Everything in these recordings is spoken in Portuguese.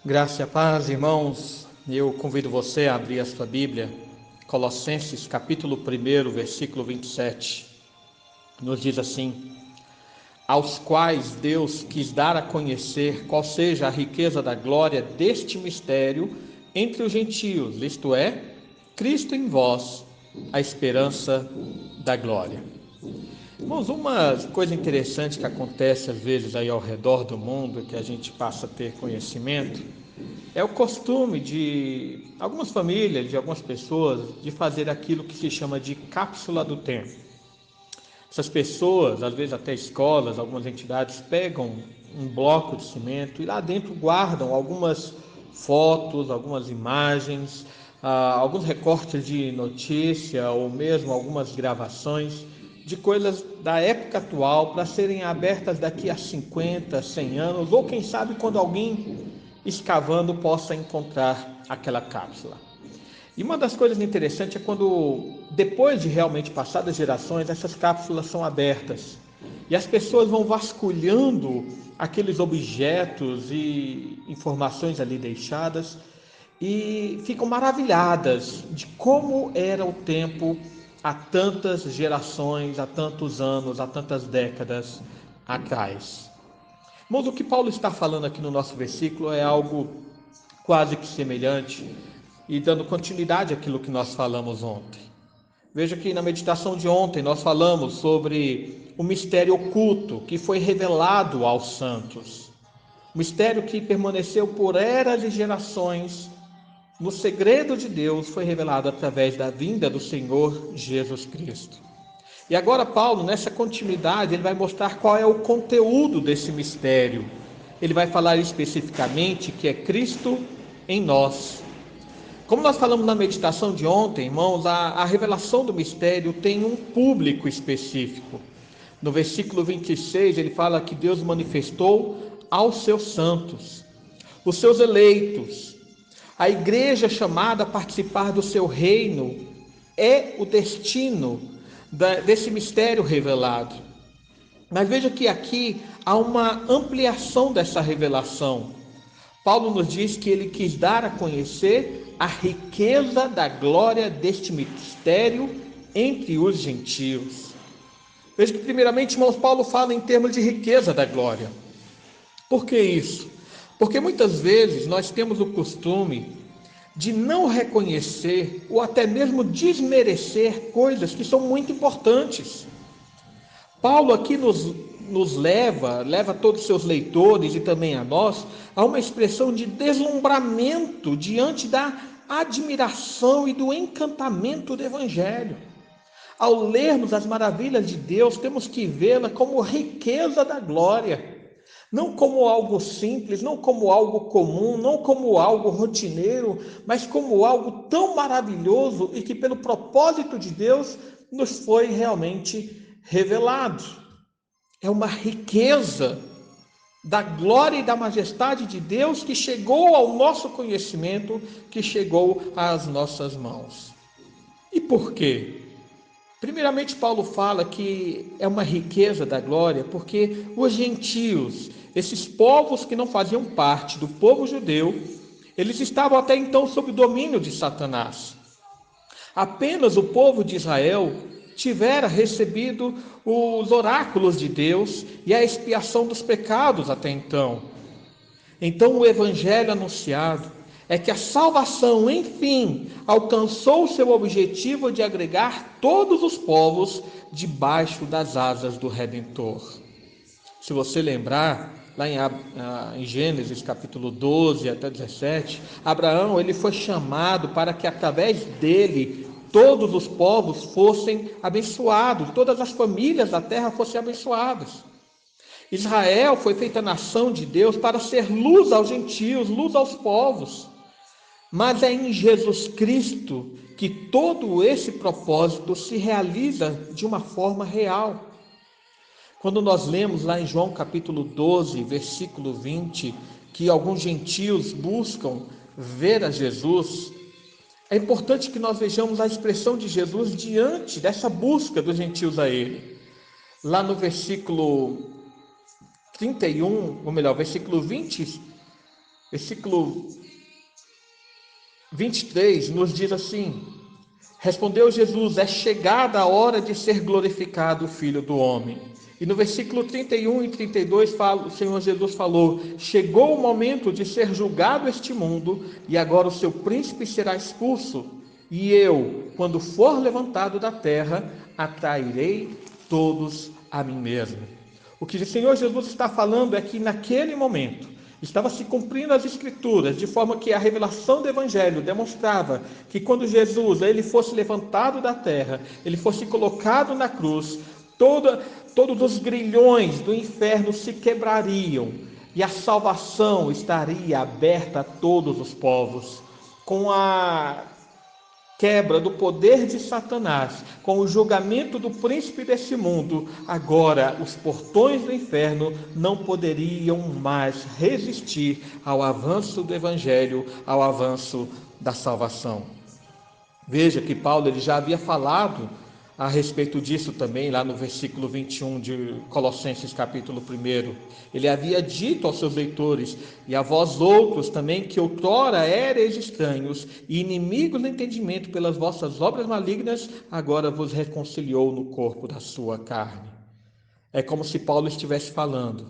Graça e paz, irmãos. Eu convido você a abrir a sua Bíblia, Colossenses capítulo 1, versículo 27. Nos diz assim: aos quais Deus quis dar a conhecer qual seja a riqueza da glória deste mistério entre os gentios, isto é, Cristo em vós, a esperança da glória. Irmãos, uma coisa interessante que acontece às vezes aí ao redor do mundo, que a gente passa a ter conhecimento, é o costume de algumas famílias, de algumas pessoas, de fazer aquilo que se chama de cápsula do tempo. Essas pessoas, às vezes até escolas, algumas entidades, pegam um bloco de cimento e lá dentro guardam algumas fotos, algumas imagens, alguns recortes de notícia ou mesmo algumas gravações de coisas da época atual para serem abertas daqui a 50, 100 anos, ou quem sabe quando alguém escavando possa encontrar aquela cápsula. E uma das coisas interessantes é quando, depois de realmente passadas gerações, essas cápsulas são abertas e as pessoas vão vasculhando aqueles objetos e informações ali deixadas e ficam maravilhadas de como era o tempo há tantas gerações, há tantos anos, há tantas décadas atrás. Irmãos, o que Paulo está falando aqui no nosso versículo é algo quase que semelhante e dando continuidade àquilo que nós falamos ontem. Veja que na meditação de ontem nós falamos sobre o mistério oculto que foi revelado aos santos. O mistério que permaneceu por eras e gerações no segredo de Deus foi revelado através da vinda do Senhor Jesus Cristo. E agora Paulo, nessa continuidade, ele vai mostrar qual é o conteúdo desse mistério. Ele vai falar especificamente que é Cristo em nós. Como nós falamos na meditação de ontem, irmãos, a revelação do mistério tem um público específico. No versículo 26, ele fala que Deus manifestou aos seus santos, os seus eleitos. A igreja chamada a participar do seu reino é o destino desse mistério revelado. Mas veja que aqui há uma ampliação dessa revelação. Paulo nos diz que ele quis dar a conhecer a riqueza da glória deste mistério entre os gentios. Veja que primeiramente, irmãos, Paulo fala em termos de riqueza da glória. Por que isso? Porque muitas vezes nós temos o costume de não reconhecer ou até mesmo desmerecer coisas que são muito importantes. Paulo aqui nos leva todos os seus leitores e também a nós, a uma expressão de deslumbramento diante da admiração e do encantamento do Evangelho. Ao lermos as maravilhas de Deus, temos que vê-la como riqueza da glória. Não como algo simples, não como algo comum, não como algo rotineiro, mas como algo tão maravilhoso e que pelo propósito de Deus nos foi realmente revelado. É uma riqueza da glória e da majestade de Deus que chegou ao nosso conhecimento, que chegou às nossas mãos. E por quê? Primeiramente, Paulo fala que é uma riqueza da glória porque os gentios, esses povos que não faziam parte do povo judeu, eles estavam até então sob o domínio de Satanás. Apenas o povo de Israel tivera recebido os oráculos de Deus e a expiação dos pecados até então. Então, o evangelho anunciado é que a salvação, enfim, alcançou o seu objetivo de agregar todos os povos debaixo das asas do Redentor. Se você lembrar, lá em Gênesis capítulo 12 até 17, Abraão ele foi chamado para que através dele todos os povos fossem abençoados, todas as famílias da terra fossem abençoadas. Israel foi feita nação de Deus para ser luz aos gentios, luz aos povos. Mas é em Jesus Cristo que todo esse propósito se realiza de uma forma real. Quando nós lemos lá em João capítulo 12, versículo 20, que alguns gentios buscam ver a Jesus, é importante que nós vejamos a expressão de Jesus diante dessa busca dos gentios a ele. Lá no versículo 31, ou melhor, versículo 20, Versículo 23 nos diz assim: respondeu Jesus: é chegada a hora de ser glorificado o Filho do Homem. E no versículo 31 e 32, o Senhor Jesus falou: chegou o momento de ser julgado este mundo, e agora o seu príncipe será expulso. E eu, quando for levantado da terra, atrairei todos a mim mesmo. O que o Senhor Jesus está falando é que naquele momento estava se cumprindo as Escrituras, de forma que a revelação do Evangelho demonstrava que quando Jesus ele fosse levantado da terra, ele fosse colocado na cruz, todos os grilhões do inferno se quebrariam e a salvação estaria aberta a todos os povos. Com a quebra do poder de Satanás, com o julgamento do príncipe desse mundo, agora os portões do inferno não poderiam mais resistir ao avanço do Evangelho, ao avanço da salvação. Veja que Paulo ele já havia falado a respeito disso também, lá no versículo 21 de Colossenses capítulo 1. Ele havia dito aos seus leitores: e a vós outros também, que outrora éreis estranhos e inimigos do entendimento pelas vossas obras malignas, agora vos reconciliou no corpo da sua carne. É como se Paulo estivesse falando: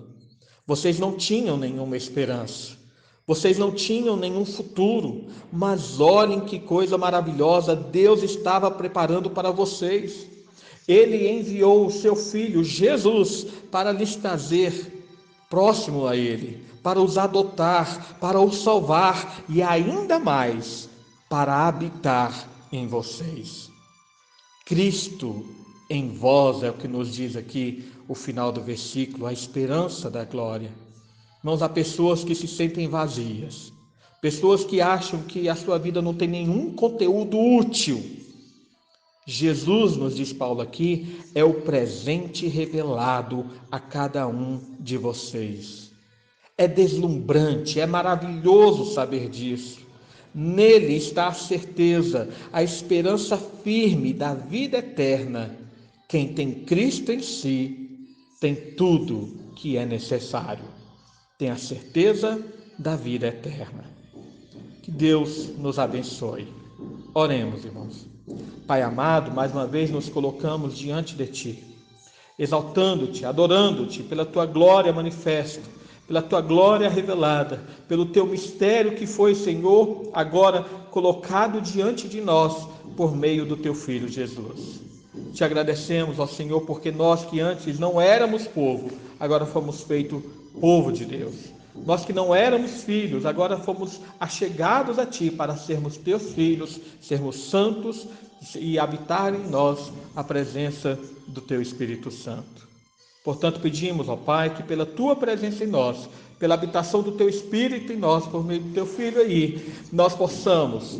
vocês não tinham nenhuma esperança, vocês não tinham nenhum futuro, mas olhem que coisa maravilhosa Deus estava preparando para vocês. Ele enviou o seu Filho, Jesus, para lhes trazer próximo a Ele, para os adotar, para os salvar e ainda mais, para habitar em vocês. Cristo em vós é o que nos diz aqui o final do versículo, a esperança da glória. Irmãos, há pessoas que se sentem vazias, pessoas que acham que a sua vida não tem nenhum conteúdo útil. Jesus, nos diz Paulo aqui, é o presente revelado a cada um de vocês. É deslumbrante, é maravilhoso saber disso. Nele está a certeza, a esperança firme da vida eterna. Quem tem Cristo em si, tem tudo que é necessário. Tem a certeza da vida eterna. Que Deus nos abençoe. Oremos, irmãos. Pai amado, mais uma vez nos colocamos diante de Ti, exaltando-Te, adorando-Te pela Tua glória manifesta, pela Tua glória revelada, pelo Teu mistério que foi, Senhor, agora colocado diante de nós por meio do Teu Filho Jesus. Te agradecemos, ó Senhor, porque nós que antes não éramos povo, agora fomos feitos povo de Deus. Nós que não éramos filhos, agora fomos achegados a Ti para sermos Teus filhos, sermos santos e habitar em nós a presença do Teu Espírito Santo. Portanto, pedimos, ó Pai, que pela Tua presença em nós, pela habitação do Teu Espírito em nós, por meio do Teu Filho aí, nós possamos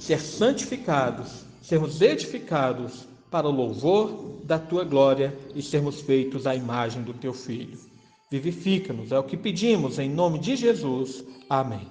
ser santificados, sermos edificados para o louvor da Tua glória e sermos feitos à imagem do Teu Filho. Vivifica-nos, é o que pedimos em nome de Jesus. Amém.